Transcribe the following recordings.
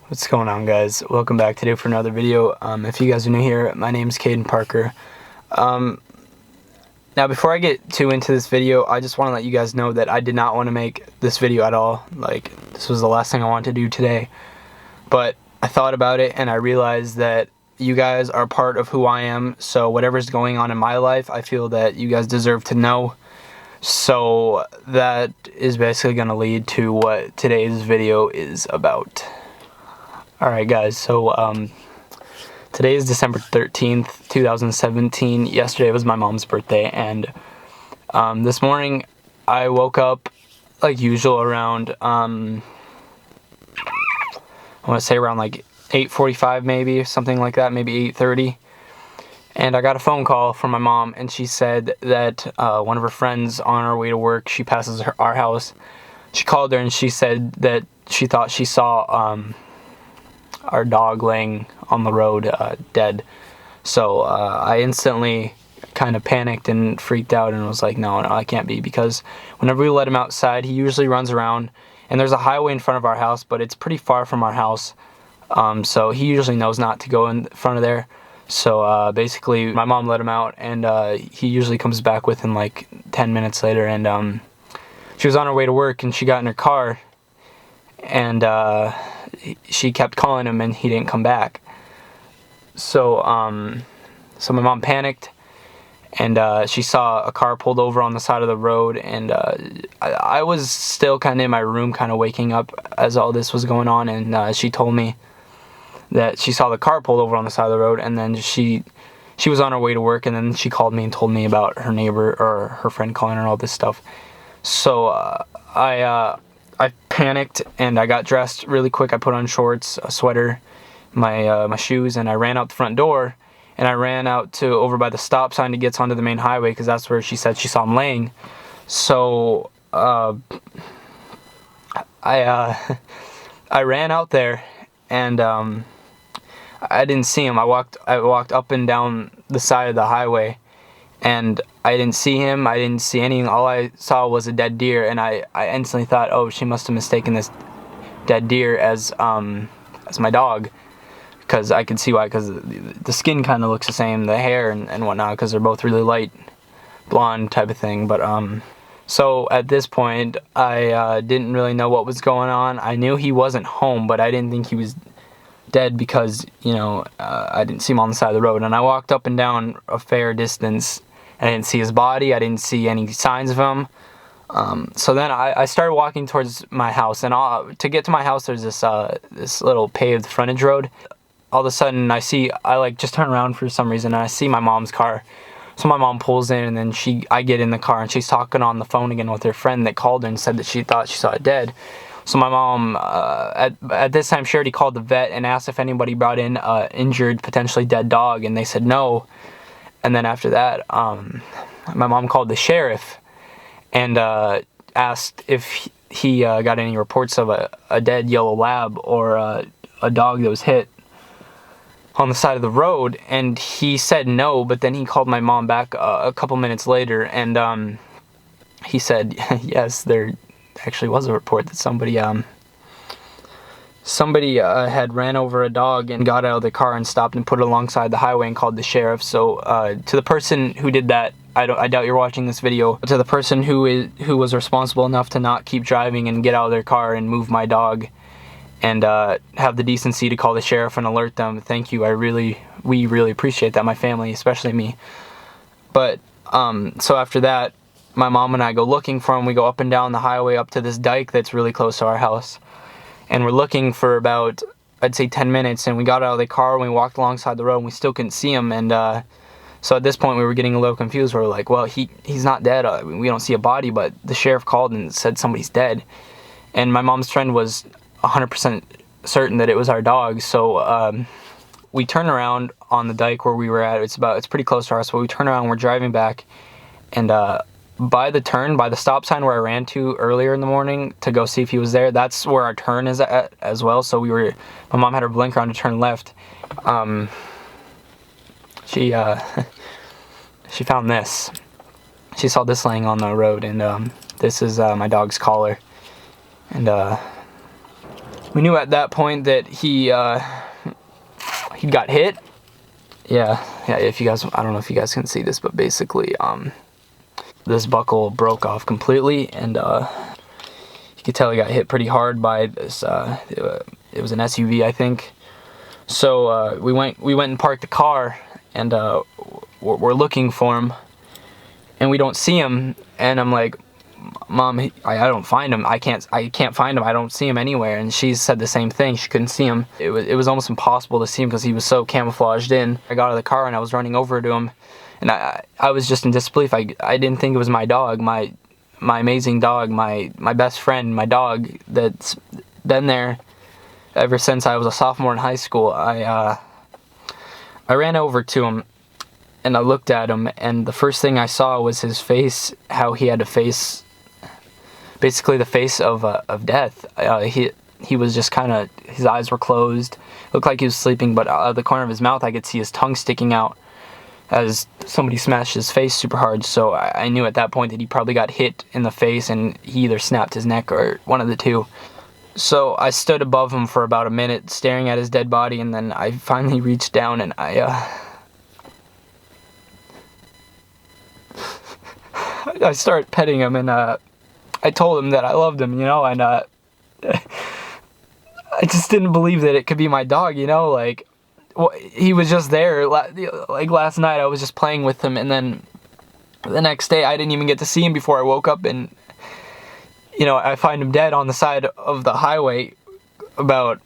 What's going on, guys? Welcome back today for another video. If you guys are new here, my name is Caden Parker. Now before I get too into this video, I just want to let you guys know that I did not want to make this video at all. Like, this was the last thing I wanted to do today. But I thought about it and I realized that you guys are part of who I am. So whatever's going on in my life, I feel that you guys deserve to know. So that is basically going to lead to what today's video is about. Alright guys, so today is December 13th, 2017. Yesterday was my mom's birthday, and this morning I woke up like usual around, I want to say around like 8:45 maybe, something like that, maybe 8:30. And I got a phone call from my mom, and she said that one of her friends on her way to work, she passes our house, she called her and she said that she thought she saw our dog laying on the road dead. So I instantly kind of panicked and freaked out and was like, no, I can't be, because whenever we let him outside, he usually runs around, and there's a highway in front of our house, but it's pretty far from our house, so he usually knows not to go in front of there. So basically my mom let him out, and he usually comes back within like 10 minutes later. And she was on her way to work and she got in her car, and she kept calling him and he didn't come back. So so my mom panicked, and she saw a car pulled over on the side of the road, and I was still kind of in my room, kind of waking up as all this was going on, and she told me that she saw the car pulled over on the side of the road, and then she was on her way to work, and then she called me and told me about her neighbor or her friend calling her, all this stuff. So I panicked and I got dressed really quick. I put on shorts, a sweater, my shoes, and I ran out the front door, and I ran out to over by the stop sign to get onto the main highway, because that's where she said she saw him laying. So I ran out there, and I didn't see him. I walked up and down the side of the highway, and I didn't see him. I didn't see anything. All I saw was a dead deer, and I instantly thought, oh, she must have mistaken this dead deer as my dog, because I could see why, because the skin kind of looks the same, the hair and whatnot, because they're both really light blonde type of thing. But so at this point, I didn't really know what was going on. I knew he wasn't home, but I didn't think he was dead, because, you know, I didn't see him on the side of the road. And I walked up and down a fair distance, and I didn't see his body. I didn't see any signs of him. So then I started walking towards my house, and to get to my house, there's this little paved frontage road. All of a sudden, I like just turn around for some reason, and I see my mom's car. So my mom pulls in, and then I get in the car, and she's talking on the phone again with her friend that called her and said that she thought she saw it dead. So my mom, at this time, she already called the vet and asked if anybody brought in injured, potentially dead dog, and they said no. And then after that, my mom called the sheriff and asked if he got any reports of a dead yellow lab or a dog that was hit on the side of the road, and he said no. But then he called my mom back a couple minutes later, and he said yes, there actually was a report that somebody had ran over a dog and got out of the car and stopped and put it alongside the highway and called the sheriff. So to the person who did that, I doubt you're watching this video, to the person who was responsible enough to not keep driving and get out of their car and move my dog and have the decency to call the sheriff and alert them, thank you. We really appreciate that, my family, especially me. But so after that, my mom and I go looking for him. We go up and down the highway up to this dike that's really close to our house, and we're looking for about, I'd say, 10 minutes, and we got out of the car and we walked alongside the road, and we still couldn't see him. And so at this point we were getting a little confused. We were like, well, he's not dead. We don't see a body, but the sheriff called and said somebody's dead. And my mom's friend was 100% certain that it was our dog. So we turn around on the dike where we were at. It's pretty close to us, but we turn around and we're driving back, and by the stop sign where I ran to earlier in the morning to go see if he was there, that's where our turn is at as well. So my mom had her blinker on to turn left. She found this. She saw this laying on the road, and this is my dog's collar. And We knew at that point that he got hit. Yeah, if you guys, I don't know if you guys can see this, but basically, this buckle broke off completely, and you could tell he got hit pretty hard by this, it was an SUV, I think. So, we went and parked the car, and we're looking for him, and we don't see him, and I'm like, Mom, I don't find him. I can't find him. I don't see him anywhere. And she said the same thing. She couldn't see him. It was almost impossible to see him because he was so camouflaged in. I got out of the car and I was running over to him, and I was just in disbelief. I didn't think it was my dog, my amazing dog, my best friend, my dog that's been there ever since I was a sophomore in high school. I ran over to him and I looked at him, and the first thing I saw was his face, how he had a face, basically the face of death. He was just kind of, his eyes were closed, looked like he was sleeping, but out of the corner of his mouth I could see his tongue sticking out as somebody smashed his face super hard. So I knew at that point that he probably got hit in the face and he either snapped his neck or one of the two. So I stood above him for about a minute staring at his dead body, and then I finally reached down and I started petting him, and I told him that I loved him, and I just didn't believe that it could be my dog, like, he was just there. Like last night I was just playing with him, and then the next day I didn't even get to see him before I woke up, and I find him dead on the side of the highway about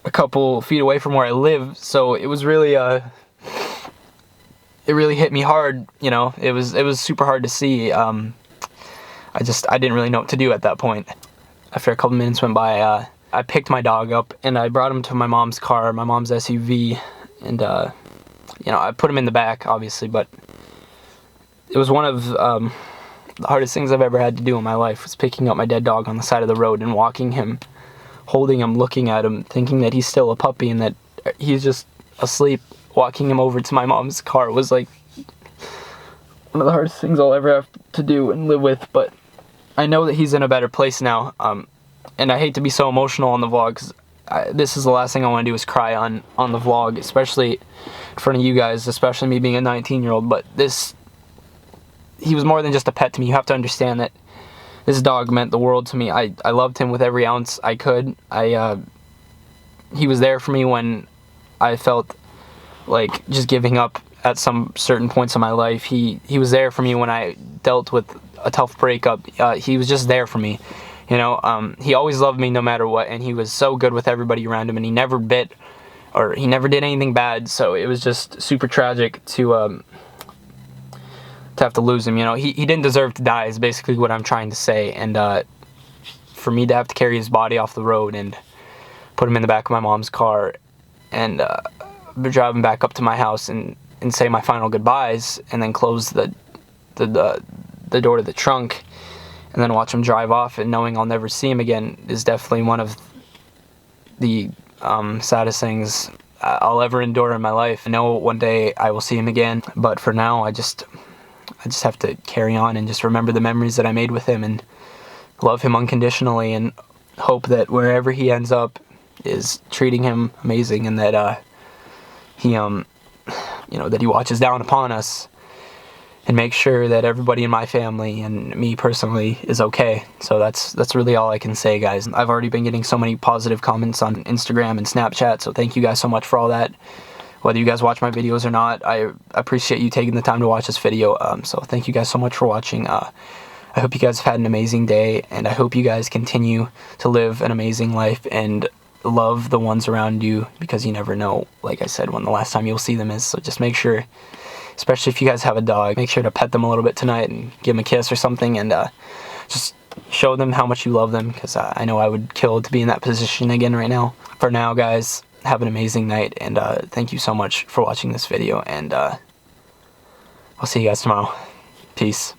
a couple feet away from where I live. So it was really it really hit me hard. It was super hard to see. I didn't really know what to do at that point. After a couple minutes went by, I picked my dog up and I brought him to my mom's car, my mom's SUV, and I put him in the back, obviously, but it was one of the hardest things I've ever had to do in my life, was picking up my dead dog on the side of the road and walking him, holding him, looking at him, thinking that he's still a puppy and that he's just asleep. Walking him over to my mom's car was like one of the hardest things I'll ever have to do and live with, but I know that he's in a better place now, and I hate to be so emotional on the vlog, because this is the last thing I want to do is cry on the vlog, especially in front of you guys, especially me being a 19-year-old, but he was more than just a pet to me. You have to understand that this dog meant the world to me. I loved him with every ounce I could. He was there for me when I felt like just giving up at some certain points in my life. He was there for me when I dealt with a tough breakup. He was just there for me, he always loved me no matter what, and he was so good with everybody around him, and he never bit or he never did anything bad. So it was just super tragic to have to lose him. He didn't deserve to die is basically what I'm trying to say, and for me to have to carry his body off the road and put him in the back of my mom's car and drive him back up to my house and say my final goodbyes, and then close the door to the trunk and then watch him drive off, and knowing I'll never see him again is definitely one of the saddest things I'll ever endure in my life. I know one day I will see him again, but for now I just have to carry on and just remember the memories that I made with him and love him unconditionally, and hope that wherever he ends up is treating him amazing, and that he that he watches down upon us and makes sure that everybody in my family and me personally is okay. So that's really all I can say, guys. I've already been getting so many positive comments on Instagram and Snapchat, so thank you guys so much for all that. Whether you guys watch my videos or not, I appreciate you taking the time to watch this video. So thank you guys so much for watching. I hope you guys have had an amazing day, and I hope you guys continue to live an amazing life and love the ones around you, because you never know, like I said, when the last time you'll see them is. So just make sure, especially if you guys have a dog, make sure to pet them a little bit tonight and give them a kiss or something, and just show them how much you love them, because I know I would kill to be in that position again right now. For now, guys, have an amazing night, and thank you so much for watching this video, and I'll see you guys tomorrow. Peace.